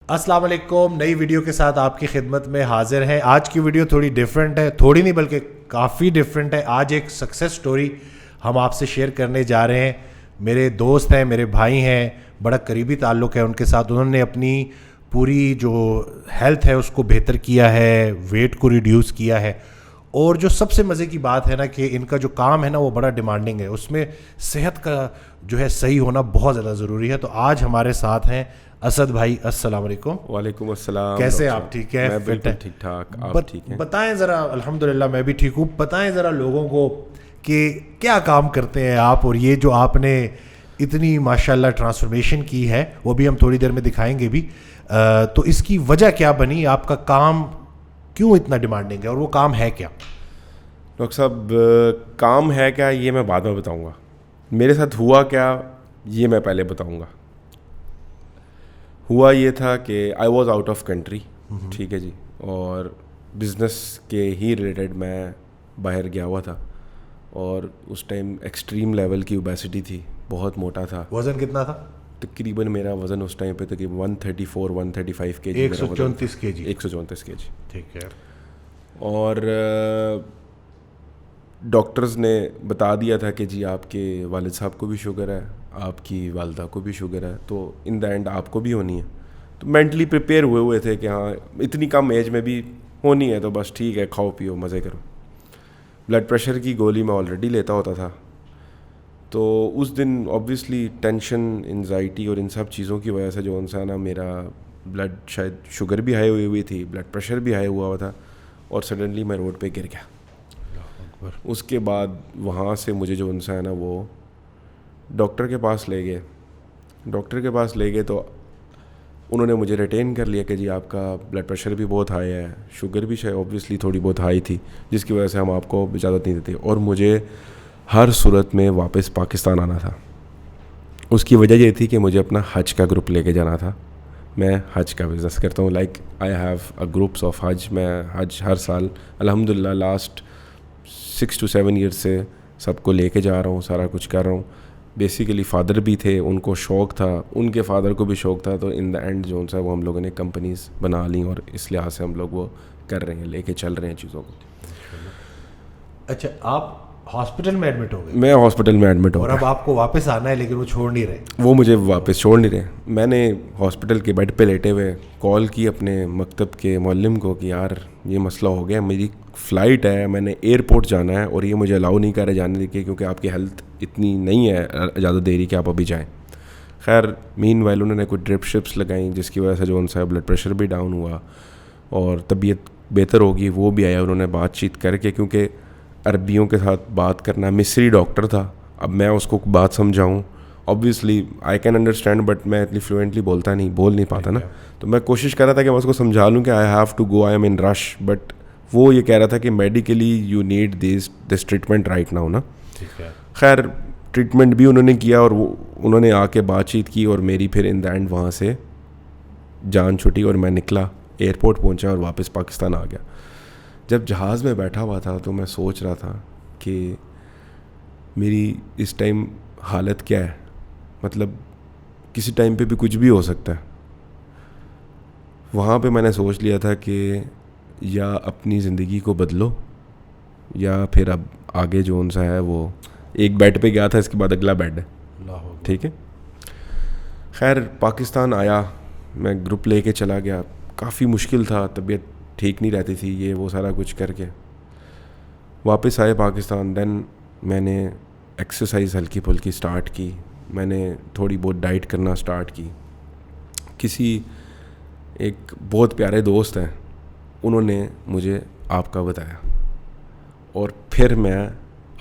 السلام علیکم. نئی ویڈیو کے ساتھ آپ کی خدمت میں حاضر ہیں. آج کی ویڈیو تھوڑی ڈیفرنٹ ہے, تھوڑی نہیں بلکہ کافی ڈیفرنٹ ہے. آج ایک سکسیس سٹوری ہم آپ سے شیئر کرنے جا رہے ہیں. میرے دوست ہیں, میرے بھائی ہیں, بڑا قریبی تعلق ہے ان کے ساتھ. انہوں نے اپنی پوری جو ہیلتھ ہے اس کو بہتر کیا ہے, ویٹ کو ریڈیوس کیا ہے. اور جو سب سے مزے کی بات ہے نا کہ ان کا جو کام ہے نا وہ بڑا ڈیمانڈنگ ہے, اس میں صحت کا جو ہے صحیح ہونا بہت زیادہ ضروری ہے. تو آج ہمارے ساتھ ہیں اسد بھائی. السلام علیکم. وعلیکم السلام. کیسے آپ؟ ٹھیک ہے؟ میں بالکل ٹھیک ٹھاک. آپ ٹھیک ہیں؟ بتائیں ذرا. الحمدللہ میں بھی ٹھیک ہوں. بتائیں ذرا لوگوں کو کہ کیا کام کرتے ہیں آپ, اور یہ جو آپ نے اتنی ماشاءاللہ ٹرانسفارمیشن کی ہے وہ بھی ہم تھوڑی دیر میں دکھائیں گے بھی. تو اس کی وجہ کیا بنی, آپ کا کام کیوں اتنا ڈیمانڈنگ ہے, اور وہ کام ہے کیا؟ ڈاکٹر صاحب, کام ہے کیا یہ میں بعد میں بتاؤں گا. میرے ساتھ ہوا کیا یہ میں پہلے بتاؤں گا. ہوا یہ تھا کہ I was out of country, ٹھیک ہے جی, اور بزنس کے ہی ریلیٹڈ میں باہر گیا ہوا تھا. اور اس ٹائم ایکسٹریم لیول کی اوبیسٹی تھی, بہت موٹا تھا. وزن کتنا تھا؟ تقریباً میرا وزن اس ٹائم پہ تقریباً 134-135 کے جی. 134 کے جی. 134 کے جی, ٹھیک ہے. اور ڈاکٹرز نے بتا دیا تھا کہ جی آپ کے والد صاحب کو بھی شوگر ہے, آپ کی والدہ کو بھی شوگر ہے, تو ان دا اینڈ آپ کو بھی ہونی ہے. تو مینٹلی پریپیئر ہوئے تھے کہ ہاں اتنی کم ایج میں بھی ہونی ہے تو بس ٹھیک ہے, کھاؤ پیو مزے کرو. بلڈ پریشر کی گولی میں آلریڈی لیتا ہوتا تھا. تو اس دن آبویسلی ٹینشن, انزائٹی اور ان سب چیزوں کی وجہ سے جو انسان میرا بلڈ شاید شوگر بھی ہائی ہوئی تھی, بلڈ پریشر بھی ہائی ہوا تھا, اور سڈنلی میں روڈ پہ گر گیا. اس کے بعد وہاں سے مجھے جو انسان ہے وہ ڈاکٹر کے پاس لے گئے. ڈاکٹر کے پاس لے گئے تو انہوں نے مجھے ریٹین کر لیا کہ جی آپ کا بلڈ پریشر بھی بہت ہائی ہے, شوگر بھی شاید اوبویسلی تھوڑی بہت ہائی تھی, جس کی وجہ سے ہم آپ کو اجازت نہیں دیتے. اور مجھے ہر صورت میں واپس پاکستان آنا تھا. اس کی وجہ یہ تھی کہ مجھے اپنا حج کا گروپ لے کے جانا تھا. میں حج کا بزنس کرتا ہوں, like I have a groups of Hajj. میں حج ہر سال الحمدللہ لاسٹ 6 to 7 ایئرس سے سب کو لے کے جا رہا ہوں, سارا کچھ کر رہا ہوں. بیسیکلی فادر بھی تھے, ان کو شوق تھا, ان کے فادر کو بھی شوق تھا, تو ان دا اینڈ جو سا وہ ہم لوگوں نے کمپنیز بنا لیں, اور اس لحاظ سے ہم لوگ وہ کر رہے ہیں, لے کے چل رہے ہیں چیزوں کو. اچھا, آپ ہاسپٹل میں ایڈمٹ ہو گئے؟ میں ہاسپٹل میں ایڈمٹ ہوں, اور اب آپ کو واپس آنا ہے لیکن وہ چھوڑ نہیں رہے. وہ مجھے واپس چھوڑ نہیں رہے. میں نے ہاسپٹل کے بیڈ پہ لیٹے ہوئے کال کی اپنے مکتب کے معلم کو کہ یار یہ مسئلہ ہو گیا, میری فلائٹ ہے, میں نے ایئرپورٹ جانا ہے, اور یہ مجھے الاؤ نہیں کر رہے جانے کے, کیونکہ آپ کی ہیلتھ اتنی نہیں ہے اجازت دے رہی کہ آپ ابھی جائیں. خیر مین وائل انہوں نے کوئی ڈرپ شپس لگائیں, جس کی وجہ سے جو ان سے بلڈ پریشر بھی ڈاؤن ہوا اور طبیعت بہتر ہوگی. وہ بھی آیا, انہوں نے بات چیت کر کے, کیونکہ عربیوں کے ساتھ بات کرنا, مصری ڈاکٹر تھا, اب میں اس کو بات سمجھاؤں, obviously I can understand, but میں اتنی فلوئنٹلی بول نہیں پاتا نا. تو میں کوشش کر رہا تھا کہ میں اس کو سمجھا لوں کہ I have to go, I am in rush, but وہ یہ کہہ رہا تھا کہ medically you need this treatment right now نا. خیر ٹریٹمنٹ بھی انہوں نے کیا, اور وہ انہوں نے آ کے بات چیت کی, اور میری پھر ان دا اینڈ وہاں سے جان چھٹی, اور میں نکلا, ایئرپورٹ پہنچا اور واپس پاکستان آ گیا. جب جہاز میں بیٹھا ہوا تھا تو میں سوچ رہا تھا کہ میری اس ٹائم حالت کیا ہے, مطلب کسی ٹائم پہ بھی کچھ بھی ہو سکتا ہے. وہاں پہ میں نے سوچ لیا تھا کہ یا اپنی زندگی کو بدلو, یا پھر اب آگے جو ان سا ہے وہ ایک بیڈ پہ گیا تھا, اس کے بعد اگلا بیڈ ہے, ٹھیک ہے. خیر پاکستان آیا, میں گروپ لے کے چلا گیا. کافی مشکل تھا, طبیعت ٹھیک نہیں رہتی تھی, یہ وہ سارا کچھ کر کے واپس آئے پاکستان. دین میں نے ایکسرسائز ہلکی پھلکی اسٹارٹ کی, میں نے تھوڑی بہت ڈائٹ کرنا اسٹارٹ کی. کسی ایک بہت پیارے دوست ہیں, انہوں نے مجھے آپ کا بتایا, اور پھر میں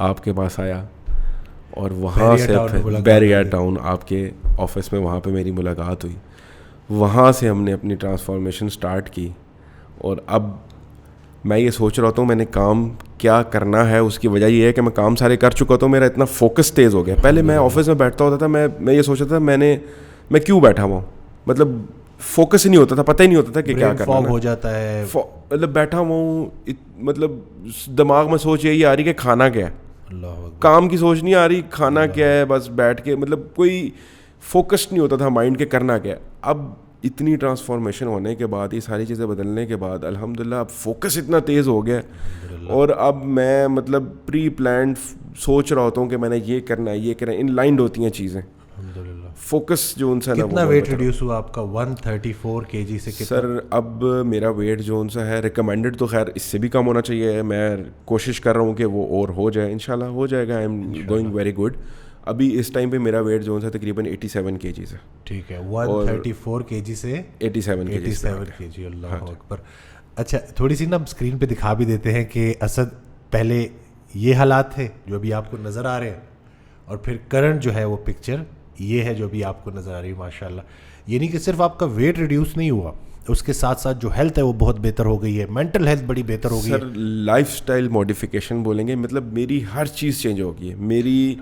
آپ کے پاس آیا, اور وہاں سے پھر بیریا ٹاؤن آپ کے آفس میں وہاں پہ میری ملاقات ہوئی. وہاں سے ہم نے اپنی ٹرانسفارمیشن سٹارٹ کی, اور اب میں یہ سوچ رہا ہوں میں نے کام کیا کرنا ہے. اس کی وجہ یہ ہے کہ میں کام سارے کر چکا تو میرا اتنا فوکس تیز ہو گیا. پہلے میں آفس میں بیٹھتا ہوتا تھا, میں یہ سوچتا تھا میں کیوں بیٹھا ہوا ہوں, مطلب فوکس ہی نہیں ہوتا تھا, پتہ ہی نہیں ہوتا تھا کہ کیا کرنا ہو جاتا ہے. مطلب بیٹھا ہوا ہوں, مطلب دماغ میں سوچ یہی آ رہی کہ کھانا کیا ہے, کام کی سوچ نہیں آ رہی, کھانا کیا ہے, بس بیٹھ کے, مطلب کوئی فوکس نہیں ہوتا تھا مائنڈ کے کرنا کیا ہے. اب اتنی ٹرانسفارمیشن ہونے کے بعد, یہ ساری چیزیں بدلنے کے بعد الحمدللہ اب فوکس اتنا تیز ہو گیا, اور اب میں مطلب پری پلانڈ سوچ رہا ہوتا ہوں کہ میں نے یہ کرنا ہے, یہ کرنا ہے, ان لائنڈ ہوتی ہیں چیزیں. فوکس جو ان سے کتنا ویٹ ریڈیوس ہوا آپ کا 134 kg سے؟ سر اب میرا ویٹ جو ان سا ہے ریکمینڈڈ تو خیر اس سے بھی کم ہونا چاہیے, میں کوشش کر رہا ہوں کہ وہ اور ہو جائے, انشاءاللہ ہو جائے گا. I am going very good. ابھی اس ٹائم پہ میرا ویٹ جو ان سا تقریباً 87 kg ہے. ٹھیک ہے, 134 kg سے 87 kg. اللہ اکبر. اچھا تھوڑی سی نا اسکرین پہ دکھا بھی دیتے ہیں کہ اسد پہلے یہ حالات تھے جو ابھی آپ کو نظر آ رہے ہیں, اور پھر کرنٹ جو ہے وہ پکچر یہ ہے جو ابھی آپ کو نظر آ رہی ہے. ماشاء اللہ, یعنی کہ صرف آپ کا ویٹ ریڈیوس نہیں ہوا, اس کے ساتھ ساتھ جو ہیلتھ ہے وہ بہت بہتر ہو گئی ہے, مینٹل ہیلتھ بڑی بہتر ہو گئی ہے. سر لائف سٹائل ماڈیفیکیشن بولیں گے, مطلب میری ہر چیز چینج ہو گئی ہے. میری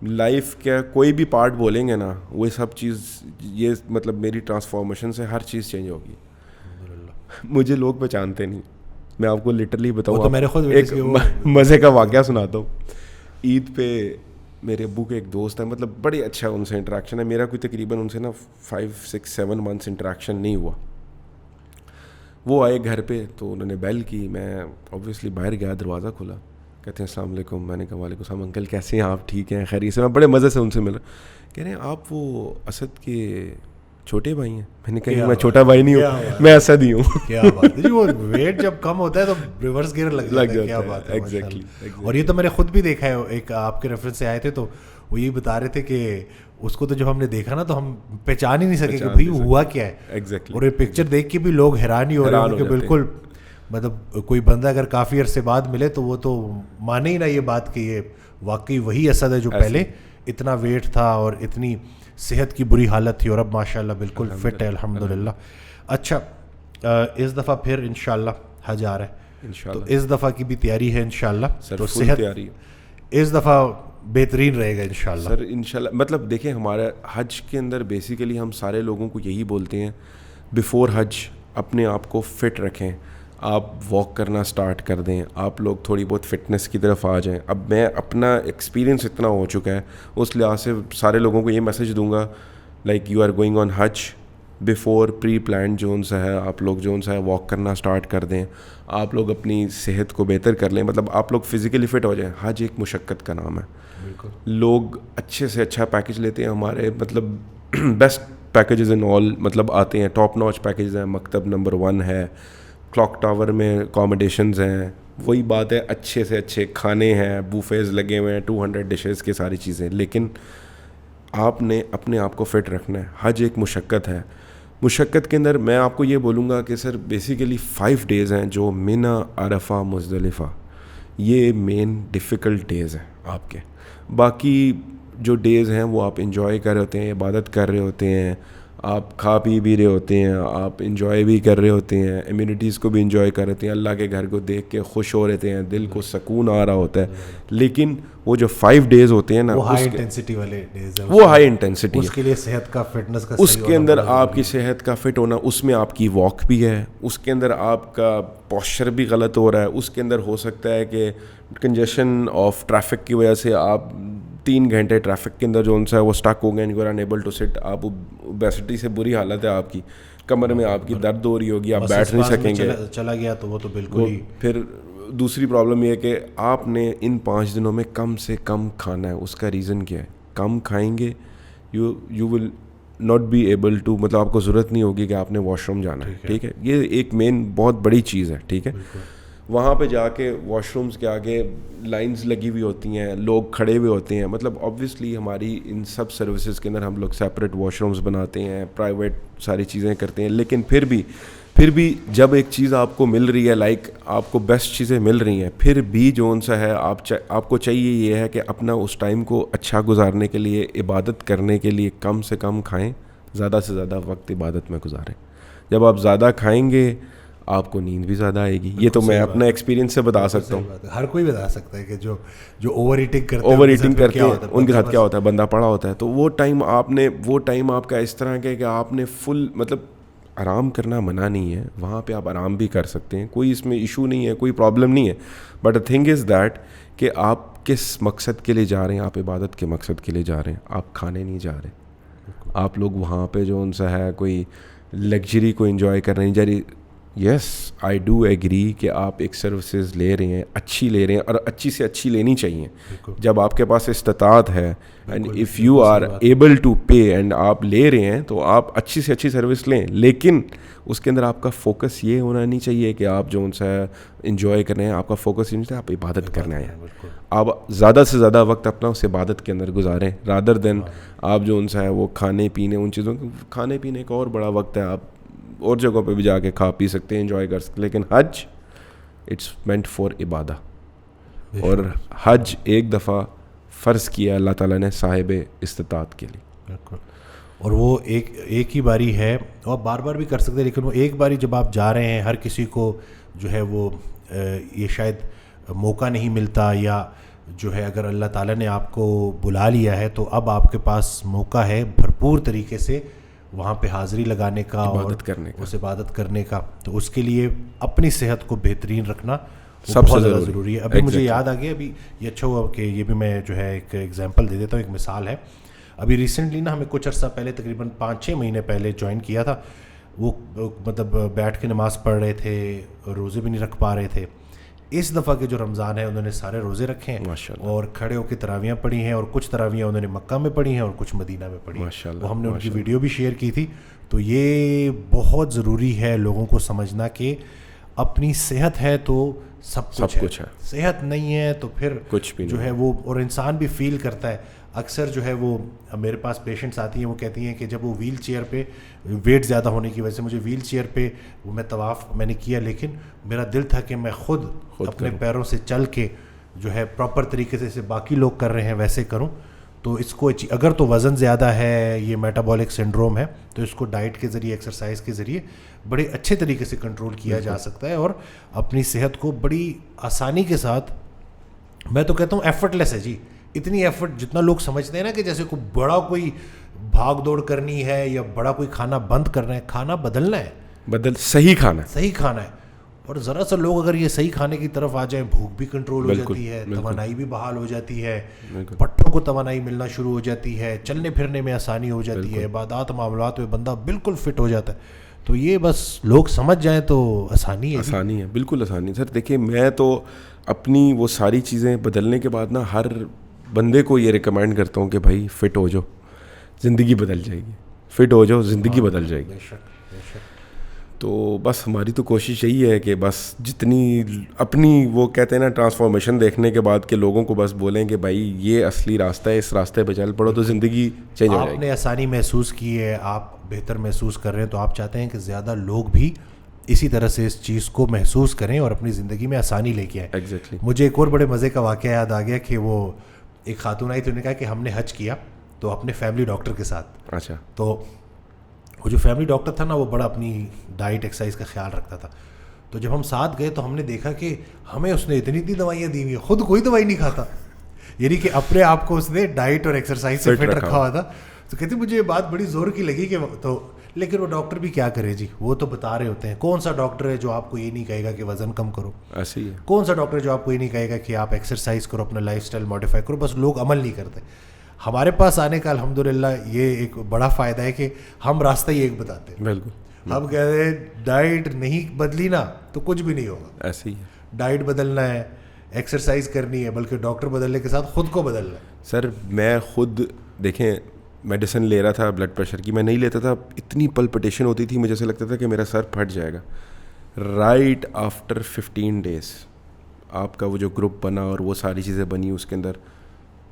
لائف کا کوئی بھی پارٹ بولیں گے نا, وہ سب چیز یہ مطلب میری ٹرانسفارمیشن سے ہر چیز چینج ہوگی. مجھے لوگ پہچانتے نہیں, میں آپ کو لٹرلی بتاؤں, ایک مزے کا واقعہ سناتا ہوں. عید پہ میرے ابو کے ایک دوست ہیں, مطلب بڑی اچھا ان سے انٹریکشن ہے میرا, کوئی تقریباً ان سے نا 5-6-7 months انٹریکشن نہیں ہوا. وہ آئے گھر پہ تو انہوں نے بیل کی, میں اوبویسلی باہر گیا, دروازہ کھلا, کہتے ہیں السلام علیکم. میں نے کہا وعلیکم السلام انکل, کیسے ہیں آپ, ٹھیک ہیں, خیریت سے. میں بڑے مزے سے ان سے ملا, کہہ رہے ہیں آپ وہ اسد کے چھوٹے بھائی ہیں. میں نے کہا میں چھوٹا بھائی نہیں ہوں, میں اسد ہی ہوں. کیا بات ہے جی, وہ ویٹ جب کم ہوتا ہے تو ریورس گیئر لگ جاتا ہے. کیا بات ہے, ایگزیکٹلی. اور یہ تو میں نے خود بھی دیکھا ہے, ایک آپ کے ریفرنس سے آئے تھے تو وہ یہی بتا رہے تھے کہ اس کو تو جب ہم نے دیکھا نا تو ہم پہچان ہی نہیں سکے کہ بھائی ہوا کیا ہے. ایگزیکٹلی. اور یہ پکچر دیکھ کے بھی لوگ حیران ہی ہو رہے ہیں کہ بالکل مطلب کوئی بندہ اگر کافی عرصے بعد ملے تو وہ تو مانے ہی نہ یہ بات کہ یہ واقعی وہی اسد ہے جو پہلے اتنا ویٹ تھا اور اتنی صحت کی بری حالت تھی, اور اب ماشاء اللہ بالکل فٹ ہے الحمدللہ. اچھا اس دفعہ پھر انشاءاللہ حج آ رہا ہے, تو اس دفعہ کی بھی تیاری ہے انشاءاللہ, تو صحت اس دفعہ بہترین رہے گا انشاءاللہ. سر انشاءاللہ, مطلب دیکھیں ہمارا حج کے اندر بیسیکلی ہم سارے لوگوں کو یہی بولتے ہیں بیفور حج اپنے آپ کو فٹ رکھیں, آپ واک کرنا سٹارٹ کر دیں, آپ لوگ تھوڑی بہت فٹنس کی طرف آ جائیں. اب میں اپنا ایکسپیرینس اتنا ہو چکا ہے, اس لحاظ سے سارے لوگوں کو یہ میسج دوں گا like you are going on Hajj, before pre plan جو ان سا ہے آپ لوگ جو ان سا ہے واک کرنا سٹارٹ کر دیں, آپ لوگ اپنی صحت کو بہتر کر لیں, مطلب آپ لوگ فزیکلی فٹ ہو جائیں. حج ایک مشقت کا نام ہے. لوگ اچھے سے اچھا پیکج لیتے ہیں, ہمارے مطلب بیسٹ پیکیجز ان آل مطلب آتے ہیں, ٹاپ ناچ پیکیجز ہیں, مکتب نمبر 1 ہے, کلاک ٹاور میں اکاموڈیشنز ہیں, وہی بات ہے اچھے سے اچھے کھانے ہیں, بوفیز لگے ہوئے ہیں, 200 ڈشز کی ساری چیزیں. لیکن آپ نے اپنے آپ کو فٹ رکھنا ہے. حج ایک مشقت ہے. مشقت کے اندر میں آپ کو یہ بولوں گا کہ سر بیسیکلی 5 days ہیں جو منی, عرفہ, مزدلفہ, یہ مین ڈیفیکلٹ ڈیز ہیں آپ کے. باقی جو ڈیز ہیں وہ آپ انجوائے کر رہے ہوتے ہیں, عبادت کر رہے ہوتے ہیں, آپ کھا پی بھی رہے ہوتے ہیں, آپ انجوائے بھی کر رہے ہوتے ہیں, امیونٹیز کو بھی انجوائے کر رہے ہوتے ہیں, اللہ کے گھر کو دیکھ کے خوش ہو رہتے ہیں, دل کو سکون آ رہا ہوتا ہے. لیکن وہ جو 5 days ہوتے ہیں نا, وہ ہائی انٹینسٹی والے ڈیز ہیں, وہ ہائی انٹینسٹی, اس کے لیے صحت کا فٹنس کا اس کے اندر آپ کی صحت کا فٹ ہونا, اس میں آپ کی واک بھی ہے, اس کے اندر آپ کا پوسچر بھی غلط ہو رہا ہے, اس کے اندر ہو سکتا ہے کہ کنجیشن آف ٹریفک کی وجہ سے آپ 3 گھنٹے ٹریفک کے اندر جو ان سا ہے وہ اسٹک ہو گئے, you are unable to sit, آپ اوبیسٹی سے بری حالت ہے, آپ کی کمر میں آپ کی درد ہو رہی ہوگی, آپ بیٹھ نہیں سکیں گے, چلا گیا تو وہ تو بالکل ہی. پھر دوسری پرابلم یہ ہے کہ آپ نے ان 5 دنوں میں کم سے کم کھانا ہے. اس کا ریزن کیا ہے؟ کم کھائیں گے you will not be able to, مطلب آپ کو ضرورت نہیں ہوگی کہ آپ نے واش روم جانا ہے. ٹھیک ہے, یہ ایک مین بہت بڑی چیز ہے. ٹھیک ہے, وہاں پہ جا کے واش رومز کے آگے لائنز لگی ہوئی ہوتی ہیں, لوگ کھڑے ہوئے ہوتے ہیں, مطلب آبویسلی ہماری ان سب سروسز کے اندر ہم لوگ سیپریٹ واش رومز بناتے ہیں, پرائیویٹ ساری چیزیں کرتے ہیں. لیکن پھر بھی جب ایک چیز آپ کو مل رہی ہے, لائک آپ کو بیسٹ چیزیں مل رہی ہیں, پھر بھی جو ان سا ہے آپ کو چاہیے یہ ہے کہ اپنا اس ٹائم کو اچھا گزارنے کے لیے, عبادت کرنے کے لیے کم سے کم کھائیں, زیادہ سے زیادہ وقت عبادت میں گزاریں. جب آپ زیادہ کھائیں گے آپ کو نیند بھی زیادہ آئے گی. یہ تو میں اپنا ایکسپیرینس سے بتا سکتا ہوں. ہر کوئی بتا سکتا ہے کہ جو اوور ایٹنگ کرتے ہیں ان کے ساتھ کیا ہوتا ہے, بندہ پڑا ہوتا ہے. تو وہ ٹائم آپ کا اس طرح کا کہ آپ نے فل, مطلب آرام کرنا منع نہیں ہے, وہاں پہ آپ آرام بھی کر سکتے ہیں, کوئی اس میں ایشو نہیں ہے, کوئی پرابلم نہیں ہے. But the thing is that کہ آپ کس مقصد کے لیے جا رہے ہیں, آپ عبادت کے مقصد کے لیے جا رہے ہیں, آپ کھانے نہیں جا رہے. آپ لوگ وہاں پہ جو ان سا ہے کوئی لگژری کو انجوائے کرنا نہیں جا رہی. یس آئی ڈو ایگری کہ آپ ایک سروسز لے رہے ہیں, اچھی لے رہے ہیں, اور اچھی سے اچھی لینی چاہیے. جب آپ کے پاس استطاعت ہے and if you are able to pay and آپ لے رہے ہیں تو آپ اچھی سے اچھی سروس لیں, لیکن اس کے اندر آپ کا فوکس یہ ہونا نہیں چاہیے کہ آپ جو ان سے انجوائے کر رہے ہیں, آپ کا فوکس یہ نہیں چاہیے آپ عبادت کرنے آئے ہیں. آپ زیادہ سے زیادہ وقت اپنا اس عبادت کے اندر گزاریں رادر دین آپ جو ان سے ہے وہ کھانے پینے, ان چیزوں کھانے پینے کا اور بڑا وقت ہے, آپ اور جگہوں پہ بھی جا کے کھا پی سکتے ہیں, انجوائے کر سکتے ہیں, لیکن حج اٹس مینٹ فار عبادہ. اور حج ایک دفعہ فرض کیا اللہ تعالیٰ نے صاحب استطاعت کے لیے. بالکل, اور وہ ایک ہی باری ہے, اور بار بار بھی کر سکتے ہیں, لیکن وہ ایک باری جب آپ جا رہے ہیں, ہر کسی کو جو ہے وہ یہ شاید موقع نہیں ملتا, یا جو ہے اگر اللہ تعالیٰ نے آپ کو بلا لیا ہے تو اب آپ کے پاس موقع ہے بھرپور طریقے سے وہاں پہ حاضری لگانے کا اور اس عبادت کرنے کا. تو اس کے لیے اپنی صحت کو بہترین رکھنا سب سے زیادہ ضروری ہے. ابھی مجھے یاد آ گیا, ابھی یہ اچھا ہوا کہ یہ بھی میں جو ہے ایک ایگزامپل دے دیتا ہوں, ایک مثال ہے. ابھی ریسنٹلی نا ہمیں کچھ عرصہ پہلے تقریباً 5-6 مہینے پہلے جوائن کیا تھا. وہ مطلب بیٹھ کے نماز پڑھ رہے تھے, روزے بھی نہیں رکھ پا رہے تھے. اس دفعہ کے جو رمضان ہے انہوں نے سارے روزے رکھے ہیں اور کھڑے ہو کے تراویاں پڑھی ہیں, اور کچھ تراویاں انہوں نے مکہ میں پڑھی ہیں اور کچھ مدینہ میں پڑھی ہیں. وہ ہم نے ان کی ویڈیو بھی شیئر کی تھی. تو یہ بہت ضروری ہے لوگوں کو سمجھنا کہ اپنی صحت ہے تو سب کچھ ہے, صحت نہیں ہے تو پھر کچھ بھی جو ہے وہ, اور انسان بھی فیل کرتا ہے. اکثر جو ہے وہ میرے پاس پیشنٹس آتی ہیں, وہ کہتی ہیں کہ جب وہ ویل چیئر پہ ویٹ زیادہ ہونے کی وجہ سے مجھے ویل چیئر پہ میں طواف میں نے کیا, لیکن میرا دل تھا کہ میں خود اپنے پیروں سے چل کے جو ہے پراپر طریقے سے باقی لوگ کر رہے ہیں ویسے کروں. تو اس کو اگر تو وزن زیادہ ہے, یہ میٹابولک سنڈروم ہے, تو اس کو ڈائٹ کے ذریعے, ایکسرسائز کے ذریعے بڑے اچھے طریقے سے کنٹرول کیا جا سکتا ہے, اور اپنی صحت کو بڑی آسانی کے ساتھ, میں تو کہتا ہوں ایفرٹ لیس ہے جی. اتنی ایفرٹ جتنا لوگ سمجھتے ہیں نا کہ جیسے کوئی بڑا کوئی بھاگ دوڑ کرنی ہے یا بڑا کوئی کھانا بند کرنا ہے, کھانا بدلنا ہے, صحیح کھانا ہے. اور ذرا سا لوگ اگر یہ صحیح کھانے کی طرف آ جائیں, بھوک بھی کنٹرول ہو جاتی ہے, توانائی بھی بحال ہو جاتی ہے, پٹھوں کو توانائی ملنا شروع ہو جاتی ہے, چلنے پھرنے میں آسانی ہو جاتی ہے, عبادات معاملات میں بندہ بالکل فٹ ہو جاتا ہے. تو یہ بس لوگ سمجھ جائیں تو آسانی ہے, بالکل آسانی. سر دیکھیں, میں تو اپنی وہ ساری چیزیں بدلنے کے بعد نا ہر بندے کو یہ ریکمینڈ کرتا ہوں کہ بھائی فٹ ہو جاؤ, زندگی بدل جائے گی. فٹ ہو جاؤ, زندگی بدل جائے گی. تو بس ہماری تو کوشش یہی ہے کہ بس جتنی اپنی وہ کہتے ہیں نا ٹرانسفارمیشن دیکھنے کے بعد کہ لوگوں کو بس بولیں کہ بھائی یہ اصلی راستہ ہے, اس راستے پہ چل پڑو تو زندگی چینج ہو جائے گی. آپ نے آسانی محسوس کی ہے, آپ بہتر محسوس کر رہے ہیں, تو آپ چاہتے ہیں کہ زیادہ لوگ بھی اسی طرح سے اس چیز کو محسوس کریں اور اپنی زندگی میں آسانی لے کے آئیں. ایگزیکٹلی. مجھے ایک اور بڑے مزے کا واقعہ یاد آ گیا کہ وہ ایک خاتون آئی, تو انہوں نے کہا کہ ہم نے حج کیا تو اپنے فیملی ڈاکٹر کے ساتھ. اچھا. تو وہ جو فیملی ڈاکٹر تھا نا, وہ بڑا اپنی ڈائٹ ایکسرسائز کا خیال رکھتا تھا. تو جب ہم ساتھ گئے تو ہم نے دیکھا کہ ہمیں اس نے اتنی دوائیاں دی ہوئی ہیں, خود کوئی دوائی نہیں کھاتا, یعنی کہ اپنے آپ کو اس نے ڈائٹ اور ایکسرسائز سے فٹ رکھا ہوا تھا. تو کہتے مجھے یہ بات بڑی زور کی لگی کہ تو, لیکن وہ ڈاکٹر بھی کیا کرے جی, وہ تو بتا رہے ہوتے ہیں. کون سا ڈاکٹر ہے جو آپ کو یہ نہیں کہے گا کہ وزن کم کرو, ایسے ہی ہے. کون سا ڈاکٹر ہے جو آپ کو یہ نہیں کہے گا کہ آپ ایکسرسائز کرو, اپنا لائف اسٹائل ماڈیفائی کرو. بس لوگ عمل نہیں کرتے. ہمارے پاس آنے کا الحمدللہ یہ ایک بڑا فائدہ ہے کہ ہم راستہ ہی ایک بتاتے ہیں. بالکل. ہم کہتے ہیں ڈائٹ نہیں بدلی نا تو کچھ بھی نہیں ہوگا. ایسے ہی ہے. ڈائٹ بدلنا ہے, ایکسرسائز کرنی ہے, بلکہ ڈاکٹر بدلنے کے ساتھ خود کو بدلنا ہے. سر میں خود دیکھیں میڈیسن لے رہا تھا بلڈ پریشر کی, میں نہیں لیتا تھا, اتنی پلپٹیشن ہوتی تھی, مجھے ایسا لگتا تھا کہ میرا سر پھٹ جائے گا. رائٹ آفٹر 15 days آپ کا وہ جو گروپ بنا اور وہ ساری چیزیں بنی, اس کے اندر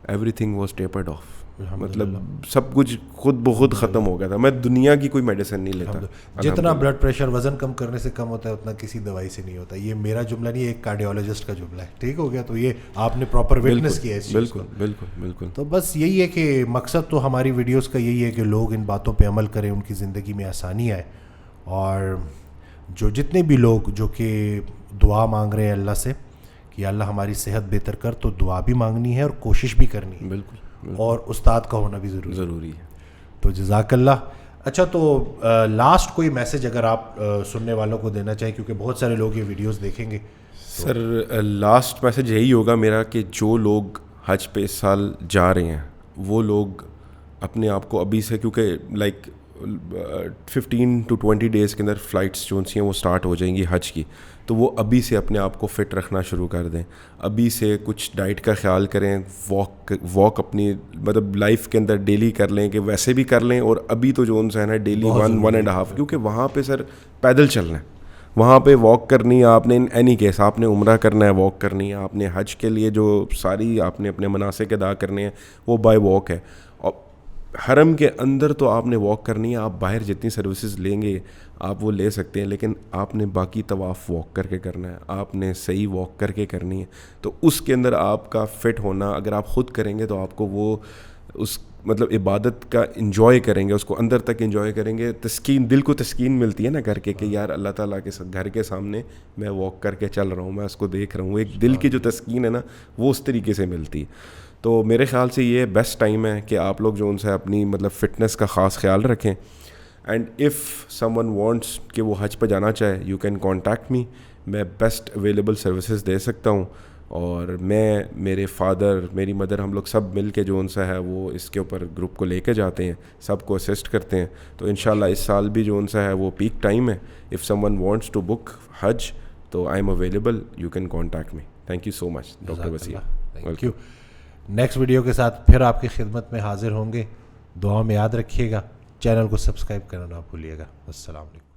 ایوری تھنگ واز ٹیپرڈ آف. مطلب سب کچھ خود بخود ختم ہو گیا تھا. میں دنیا کی کوئی میڈیسن نہیں لیتا. جتنا بلڈ پریشر وزن کم کرنے سے کم ہوتا ہے اتنا کسی دوائی سے نہیں ہوتا. یہ میرا جملہ نہیں, ایک کارڈیولوجسٹ کا جملہ ہے. ٹھیک ہو گیا. تو یہ آپ نے پراپر وٹنس کیا ہے اس چیز کو. بالکل بالکل. تو بس یہی ہے کہ مقصد تو ہماری ویڈیوز کا یہی ہے کہ لوگ ان باتوں پہ عمل کریں, ان کی زندگی میں آسانی آئے. اور جو جتنے بھی لوگ جو کہ دعا مانگ رہے ہیں اللہ سے کہ اللہ ہماری صحت بہتر کر, تو دعا بھی مانگنی ہے اور کوشش بھی کرنی ہے. بالکل. اور استاد کا ہونا بھی ضروری ہے. تو جزاک اللہ. اچھا, تو لاسٹ کوئی میسج اگر آپ سننے والوں کو دینا چاہیں, کیونکہ بہت سارے لوگ یہ ویڈیوز دیکھیں گے. سر لاسٹ میسج یہی ہوگا میرا کہ جو لوگ حج پہ اس سال جا رہے ہیں وہ لوگ اپنے آپ کو ابھی سے, کیونکہ لائک 15 to 20 ڈیز کے اندر فلائٹس جو سی ہیں وہ اسٹارٹ ہو جائیں گی حج کی. تو وہ ابھی سے اپنے آپ کو فٹ رکھنا شروع کر دیں, ابھی سے کچھ ڈائٹ کا خیال کریں, واک اپنی مطلب لائف کے اندر ڈیلی کر لیں کہ ویسے بھی کر لیں, اور ابھی تو جو ان سے ہے نا ڈیلی 1.5, کیونکہ وہاں پہ سر پیدل چلنا ہے, وہاں پہ واک کرنی ہے آپ نے. ان اینی کیس آپ نے عمرہ کرنا ہے, واک کرنی ہے آپ نے. حج کے لیے جو ساری آپ نے اپنے مناسک ادا کرنے ہیں وہ بائی واک ہے. اور حرم کے اندر تو آپ نے واک کرنی ہے, آپ باہر جتنی سروسز لیں گے آپ وہ لے سکتے ہیں, لیکن آپ نے باقی طواف واک کر کے کرنا ہے, آپ نے صحیح واک کر کے کرنی ہے. تو اس کے اندر آپ کا فٹ ہونا اگر آپ خود کریں گے تو آپ کو وہ اس مطلب عبادت کا انجوائے کریں گے, اس کو اندر تک انجوائے کریں گے. تسکین, دل کو تسکین ملتی ہے نا کر کے کہ یار اللہ تعالیٰ کے گھر کے سامنے میں واک کر کے چل رہا ہوں, میں اس کو دیکھ رہا ہوں. ایک دل کی جو تسکین ہے نا وہ اس طریقے سے ملتی ہے. تو میرے خیال سے یہ بیسٹ ٹائم ہے کہ آپ لوگ جو ان سے اپنی مطلب فٹنس کا خاص خیال رکھیں. And if some one wants کہ وہ حج پہ جانا چاہے, یو کین کانٹیکٹ می, میں بیسٹ اویلیبل سروسز دے سکتا ہوں. اور میں, میرے فادر, میری مدر, ہم لوگ سب مل کے جو ان سے ہے وہ اس کے اوپر گروپ کو لے کے جاتے ہیں, سب کو اسسٹ کرتے ہیں. تو انشاءاللہ اس سال بھی جو ان سے ہے وہ پیک ٹائم ہے. If someone wants to book Hajj تو I am available, you can contact me. Thank you so much doctor Wasim. Thank you. Next video کے ساتھ پھر آپ کی خدمت میں حاضر ہوں گے. دعا میں یاد رکھیے گا, چینل کو سبسکرائب کرنا نہ بھولیے گا. السلام علیکم.